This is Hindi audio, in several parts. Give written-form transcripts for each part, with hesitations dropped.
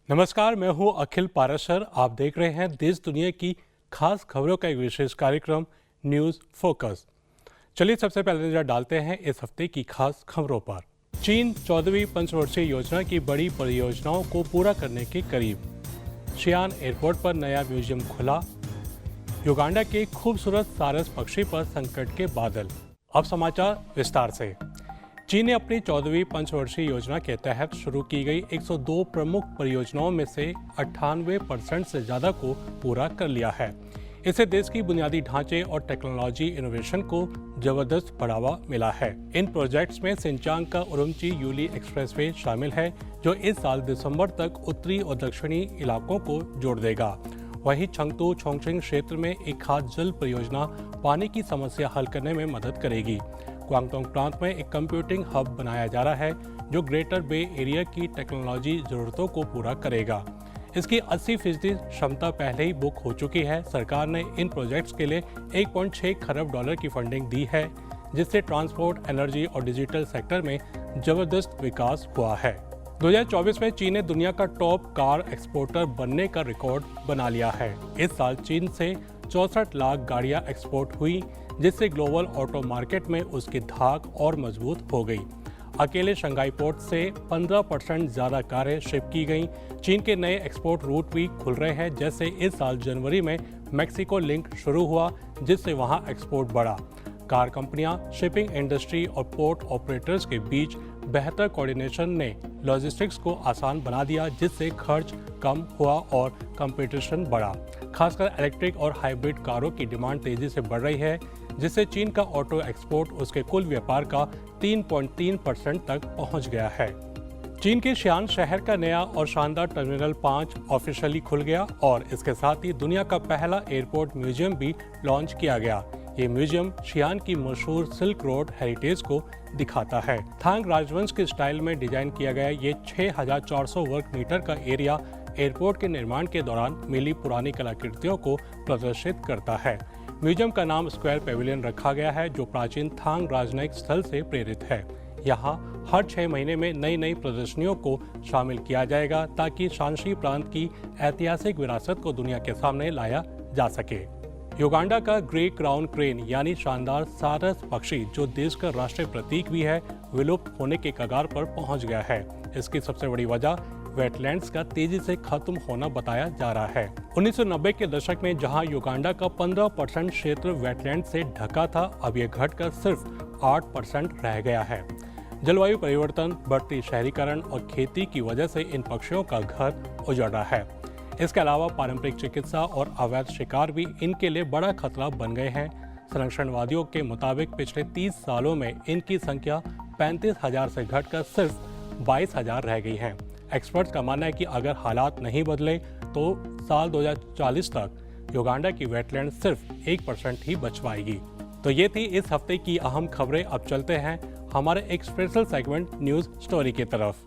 नमस्कार, मैं हूं अखिल पाराशर। आप देख रहे हैं देश दुनिया की खास खबरों का एक विशेष कार्यक्रम न्यूज़ फोकस। चलिए सबसे पहले नजर डालते हैं इस हफ्ते की खास खबरों पर। चीन 14वीं पंचवर्षीय योजना की बड़ी परियोजनाओं को पूरा करने के करीब। शियान एयरपोर्ट पर नया म्यूजियम खुला। युगांडा के खूबसूरत सारस पक्षी पर संकट के बादल। अब समाचार विस्तार से। चीन ने अपनी 14वीं पंचवर्षीय योजना के तहत शुरू की गई 102 प्रमुख परियोजनाओं में से 98% से ज़्यादा को पूरा कर लिया है। इससे देश की बुनियादी ढांचे और टेक्नोलॉजी इनोवेशन को जबरदस्त बढ़ावा मिला है। इन प्रोजेक्ट्स में सिंचांग का उरुमची यूली एक्सप्रेसवे शामिल है, जो इस साल दिसंबर तक उत्तरी और दक्षिणी इलाकों को जोड़ देगा। वहीं छंगतू छोंगचिंग क्षेत्र में एक खास जल परियोजना पानी की समस्या हल करने में मदद करेगी। क्वांगतोंग प्रांत में एक कंप्यूटिंग हब बनाया जा रहा है, जो ग्रेटर बे एरिया की टेक्नोलॉजी जरूरतों को पूरा करेगा। इसकी 80% क्षमता पहले ही बुक हो चुकी है। सरकार ने इन प्रोजेक्ट्स के लिए 1.6 खरब डॉलर की फंडिंग दी है, जिससे ट्रांसपोर्ट, एनर्जी और डिजिटल सेक्टर में जबरदस्त विकास हुआ है। 2024 में चीन ने दुनिया का टॉप कार एक्सपोर्टर बनने का रिकॉर्ड बना लिया है। इस साल चीन से 64 लाख गाड़ियां एक्सपोर्ट हुई, जिससे ग्लोबल ऑटो मार्केट में उसकी धाक और मजबूत हो गई। अकेले शंघाई पोर्ट से 15% ज़्यादा कारें शिप की गईं। चीन के नए एक्सपोर्ट रूट भी खुल रहे हैं, जैसे इस साल जनवरी में मैक्सिको लिंक शुरू हुआ, जिससे वहां एक्सपोर्ट बढ़ा। कार कंपनियां, शिपिंग इंडस्ट्री और पोर्ट ऑपरेटर्स के बीच बेहतर कोऑर्डिनेशन ने लॉजिस्टिक्स को आसान बना दिया, जिससे खर्च कम हुआ और कंपटीशन बढ़ा। खासकर इलेक्ट्रिक और हाइब्रिड कारों की डिमांड तेजी से बढ़ रही है, जिससे चीन का ऑटो एक्सपोर्ट उसके कुल व्यापार का 3.3% तक पहुंच गया है। चीन के शियान शहर का नया और शानदार टर्मिनल 5 ऑफिशियली खुल गया और इसके साथ ही दुनिया का पहला एयरपोर्ट म्यूजियम भी लॉन्च किया गया। ये म्यूजियम शियान की मशहूर सिल्क रोड हेरिटेज को दिखाता है। थांग राजवंश के स्टाइल में डिजाइन किया गया ये 6400 वर्ग मीटर का एरिया एयरपोर्ट के निर्माण के दौरान मिली पुरानी कलाकृतियों को प्रदर्शित करता है। म्यूजियम का नाम स्क्वायर पेविलियन रखा गया है, जो प्राचीन थांग राजनयिक स्थल से प्रेरित है। यहाँ हर 6 महीने में नई प्रदर्शनियों को शामिल किया जाएगा, ताकि शांशी प्रांत की ऐतिहासिक विरासत को दुनिया के सामने लाया जा सके। युगांडा का ग्रे क्राउन क्रेन यानी शानदार सारस पक्षी, जो देश का राष्ट्रीय प्रतीक भी है, विलुप्त होने के कगार पर पहुंच गया है। इसकी सबसे बड़ी वजह वेटलैंड्स का तेजी से खत्म होना बताया जा रहा है। 1990 के दशक में जहां युगांडा का 15% क्षेत्र वेटलैंड से ढका था, अब यह घटकर सिर्फ 8% रह गया है। जलवायु परिवर्तन, बढ़ती शहरीकरण और खेती की वजह से इन पक्षियों का घर उजड़ रहा है। इसके अलावा पारंपरिक चिकित्सा और अवैध शिकार भी इनके लिए बड़ा खतरा बन गए हैं। संरक्षणवादियों के मुताबिक पिछले 30 सालों में इनकी संख्या 35,000 से घटकर सिर्फ 22,000 रह गई है। एक्सपर्ट्स का मानना है कि अगर हालात नहीं बदले तो साल 2040 तक युगांडा की वेटलैंड सिर्फ 1% ही बच पाएगी। तो ये थी इस हफ्ते की अहम खबरें। अब चलते हैं हमारे एक स्पेशल सेगमेंट न्यूज स्टोरी की तरफ।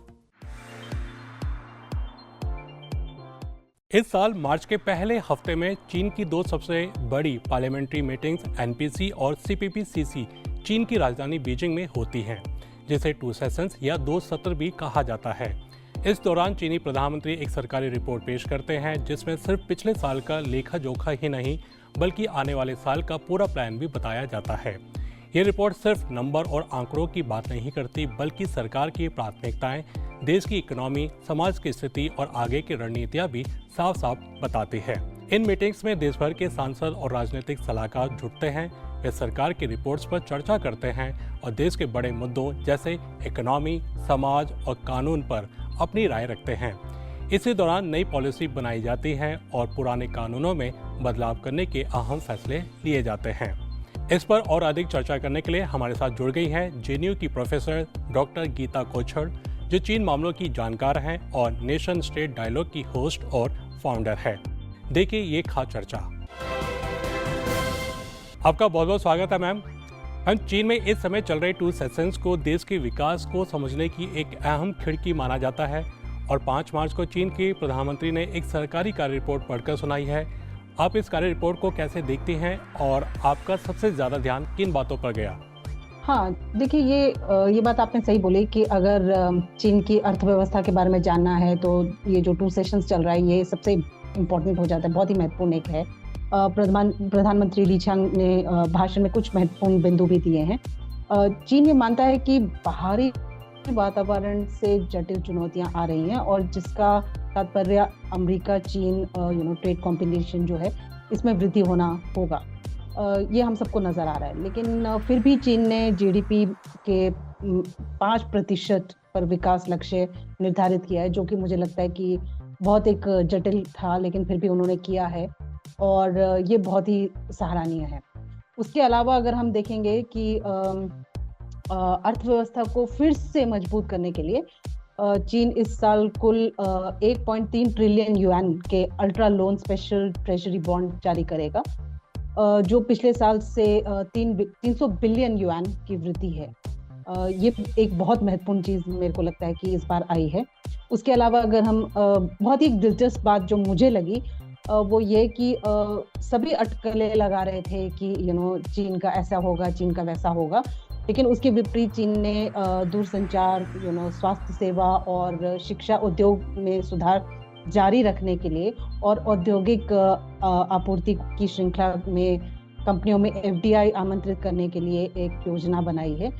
इस साल मार्च के पहले हफ्ते में चीन की 2 सबसे बड़ी पार्लियामेंट्री मीटिंग्स एनपीसी और सीपीपीसीसी चीन की राजधानी बीजिंग में होती हैं, जिसे 2 सेशंस या 2 सत्र भी कहा जाता है। इस दौरान चीनी प्रधानमंत्री एक सरकारी रिपोर्ट पेश करते हैं, जिसमें सिर्फ पिछले साल का लेखा जोखा ही नहीं, बल्कि आने वाले साल का पूरा प्लान भी बताया जाता है। ये रिपोर्ट सिर्फ नंबर और आंकड़ों की बात नहीं करती, बल्कि सरकार की प्राथमिकताएं, देश की इकोनॉमी, समाज की स्थिति और आगे की रणनीतियां भी साफ साफ बताती है। इन मीटिंग्स में देश भर के सांसद और राजनीतिक सलाहकार जुटते हैं। वे सरकार की रिपोर्ट्स पर चर्चा करते हैं और देश के बड़े मुद्दों जैसे इकोनॉमी, समाज और कानून पर अपनी राय रखते हैं। इसी दौरान नई पॉलिसी बनाई जाती है और पुराने कानूनों में बदलाव करने के अहम फैसले लिए जाते हैं। इस पर और अधिक चर्चा करने के लिए हमारे साथ जुड़ गई है जेएनयू की प्रोफेसर डॉक्टर गीता कोछड़, जो चीन मामलों की जानकार हैं और नेशन स्टेट डायलॉग की होस्ट और फाउंडर है। देखिए ये खास चर्चा। आपका बहुत बहुत स्वागत है मैम। चीन में इस समय चल रहे 2 सेशंस को देश के विकास को समझने की एक अहम खिड़की माना जाता है और 5 मार्च को चीन के प्रधानमंत्री ने एक सरकारी कार्य रिपोर्ट पढ़कर सुनाई है। आप इस कार्य रिपोर्ट को कैसे देखती हैं और आपका सबसे ज़्यादा ध्यान किन बातों पर गया? हाँ, देखिए ये बात आपने सही बोली कि अगर चीन की अर्थव्यवस्था के बारे में जानना है तो ये जो 2 सेशंस चल रहा है ये सबसे इम्पोर्टेंट हो जाता है, बहुत ही महत्वपूर्ण एक है। प्रधानमंत्री ली qiang ने भाषण में कुछ महत्वपूर्ण बिंदु भी दिए हैं। चीन ये मानता है कि बाहरी वातावरण से जटिल चुनौतियां आ रही हैं और जिसका तात्पर्य अमेरिका चीन ट्रेड कॉम्पिटिशन जो है इसमें वृद्धि होना होगा। ये हम सबको नजर आ रहा है, लेकिन फिर भी चीन ने जीडीपी के 5% पर विकास लक्ष्य निर्धारित किया है, जो कि मुझे लगता है कि बहुत एक जटिल था, लेकिन फिर भी उन्होंने किया है और ये बहुत ही सराहनीय है। उसके अलावा अगर हम देखेंगे कि अर्थव्यवस्था को फिर से मजबूत करने के लिए चीन इस साल कुल 1.3 ट्रिलियन युआन के ultra loan special treasury bond जारी करेगा, जो पिछले साल से 300 बिलियन युआन की वृद्धि है। ये एक बहुत महत्वपूर्ण चीज मेरे को लगता है कि इस बार आई है। उसके अलावा अगर हम बहुत ही दिलचस्प बात जो मुझे लगी वो ये कि सभी अटकलें लगा रहे थे कि चीन का ऐसा होगा, चीन का वैसा होगा, लेकिन उसके विपरीत चीन ने दूरसंचार, स्वास्थ्य सेवा और शिक्षा उद्योग में सुधार जारी रखने के लिए और औद्योगिक आपूर्ति की श्रृंखला में कंपनियों में एफडीआई आमंत्रित करने के लिए एक योजना बनाई है,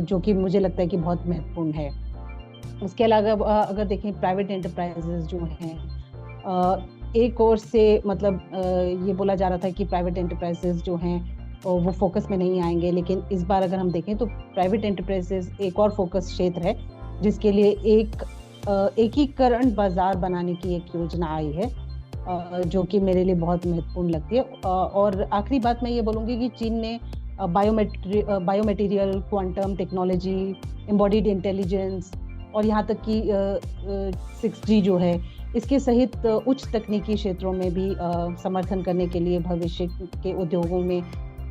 जो कि मुझे लगता है कि बहुत महत्वपूर्ण है। उसके अलावा अगर देखें प्राइवेट एंटरप्राइजेस जो हैं, एक ओर से मतलब ये बोला जा रहा था कि प्राइवेट एंटरप्राइजेस जो हैं वो फोकस में नहीं आएंगे, लेकिन इस बार अगर हम देखें तो प्राइवेट एंटरप्राइजेस एक और फोकस क्षेत्र है जिसके लिए एक एकीकरण बाजार बनाने की एक योजना आई है, जो कि मेरे लिए बहुत महत्वपूर्ण लगती है। और आखिरी बात मैं ये बोलूँगी कि चीन ने biomaterial, quantum technology, embodied intelligence और यहाँ तक कि 6G जो है इसके सहित उच्च तकनीकी क्षेत्रों में भी समर्थन करने के लिए भविष्य के उद्योगों में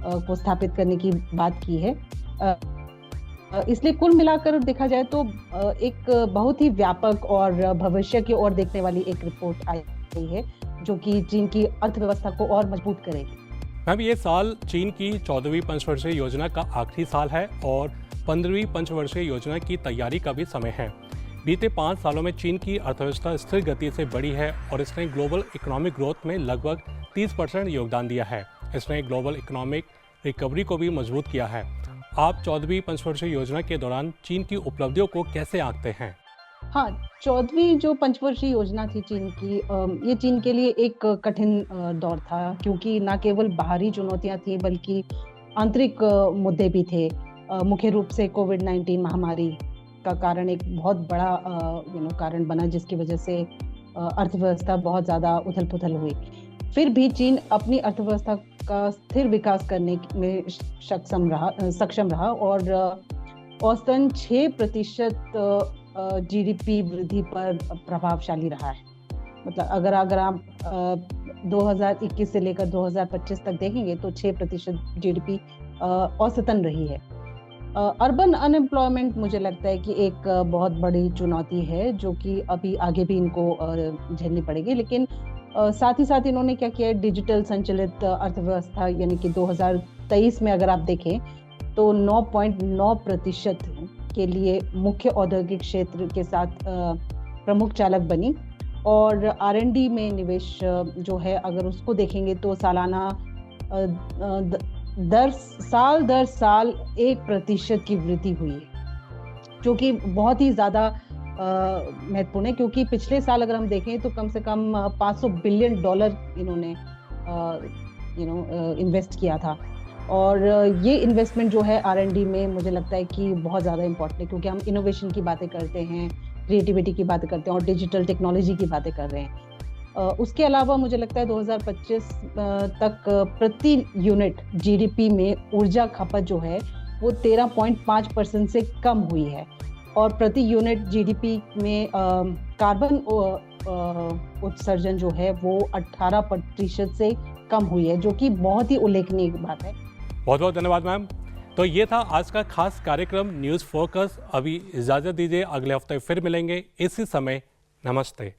को स्थापित करने की बात की है। इसलिए कुल मिलाकर देखा जाए तो एक बहुत ही व्यापक और भविष्य की ओर देखने वाली एक रिपोर्ट आई है, जो कि चीन की अर्थव्यवस्था को और मजबूत करेगी। मैम, ये साल चीन की 14वीं पंचवर्षीय योजना का आखिरी साल है और 15वीं पंचवर्षीय योजना की तैयारी का भी समय है। बीते 5 सालों में चीन की अर्थव्यवस्था स्थिर गति से बढ़ी है और इसने ग्लोबल इकोनॉमिक ग्रोथ में लगभग 30% योगदान दिया है। इसने ग्लोबल इकोनॉमिक रिकवरी को भी मजबूत किया है। आप 14वीं पंचवर्षीय योजना के दौरान चीन की उपलब्धियों को कैसे आंकते हैं? हाँ, 14वीं जो पंचवर्षीय योजना थी चीन की, ये चीन के लिए एक कठिन दौर था, क्योंकि न केवल बाहरी चुनौतियां थी बल्कि आंतरिक मुद्दे भी थे। मुख्य रूप से कोविड-19 महामारी का कारण एक बहुत बड़ा कारण बना, जिसकी वजह से अर्थव्यवस्था बहुत ज़्यादा उथल-पुथल हुई। फिर भी चीन अपनी अर्थव्यवस्था का स्थिर विकास करने में सक्षम रहा और औसतन 6% जीडीपी वृद्धि पर प्रभावशाली रहा है। मतलब अगर आप 2021 से लेकर 2025 तक देखेंगे तो 6% जीडीपी औसतन रही है। अर्बन अनएम्प्लॉयमेंट मुझे लगता है कि एक बहुत बड़ी चुनौती है, जो कि अभी आगे भी इनको झेलनी पड़ेगी, लेकिन साथ ही साथ इन्होंने क्या किया है, डिजिटल संचालित अर्थव्यवस्था यानी कि 2023 में अगर आप देखें तो 9.9% के लिए मुख्य औद्योगिक क्षेत्र के साथ प्रमुख चालक बनी और R&D में निवेश जो है अगर उसको देखेंगे तो सालाना साल दर साल 1% की वृद्धि हुई है, जो कि बहुत ही ज़्यादा महत्वपूर्ण है, क्योंकि पिछले साल अगर हम देखें तो कम से कम $500 बिलियन इन्होंने इन्वेस्ट किया था। और ये इन्वेस्टमेंट जो है R&D में मुझे लगता है कि बहुत ज़्यादा इम्पोर्टेंट है, क्योंकि हम इनोवेशन की बातें करते हैं, क्रिएटिविटी की बातें करते हैं और डिजिटल टेक्नोलॉजी की बातें कर रहे हैं। उसके अलावा मुझे लगता है 2025 तक प्रति यूनिट जीडीपी में ऊर्जा खपत जो है वो 13.5% से कम हुई है और प्रति यूनिट जीडीपी में कार्बन उत्सर्जन जो है वो 18% से कम हुई है, जो कि बहुत ही उल्लेखनीय बात है। बहुत बहुत धन्यवाद मैम। तो ये था आज का खास कार्यक्रम न्यूज़ फोकस। अभी इजाज़त दीजिए, अगले हफ्ते फिर मिलेंगे इसी समय। नमस्ते।